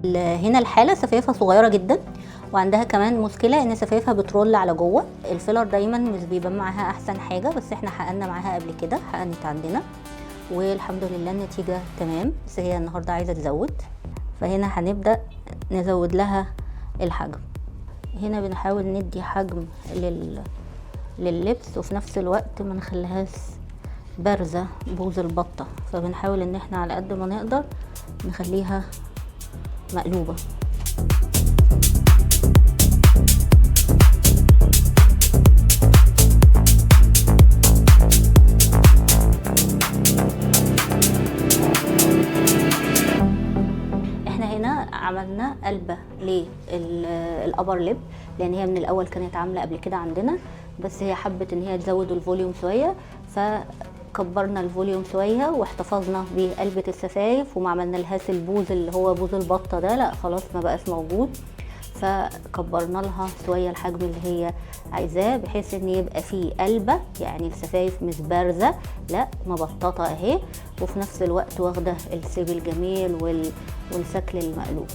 هنا الحالة سفايفها صغيرة جدا، وعندها كمان مشكلة ان سفايفها بترول على جوه. الفيلر دايما مش بيبان معاها احسن حاجة، بس احنا حققنا معاها قبل كده، حقنت عندنا والحمد لله النتيجة تمام. بس هي النهاردة عايزة تزود، فهنا هنبدأ نزود لها الحجم. هنا بنحاول ندي حجم لللبس وفي نفس الوقت ما نخليهاش بارزة بوز البطة، فبنحاول ان احنا على قد ما نقدر نخليها مقلوبة. احنا هنا عملنا قلبة للأبر ليب، لان هي من الاول كانت عاملة قبل كده عندنا، بس هي حبت ان هي تزود الفوليوم شوية، فكبرنا الفوليوم شوية واحتفظنا بقلبة السفايف وما عملنا لهاش البوز اللي هو بوز البطة ده، لا خلاص ما بقاش موجود، فكبرنا لها شوية الحجم اللي هي عايزاه، بحيث ان يبقى فيه قلبة، يعني السفايف مش بارزة، لا مبططة اهي، وفي نفس الوقت واخدة الشيب الجميل والشكل المقلوب.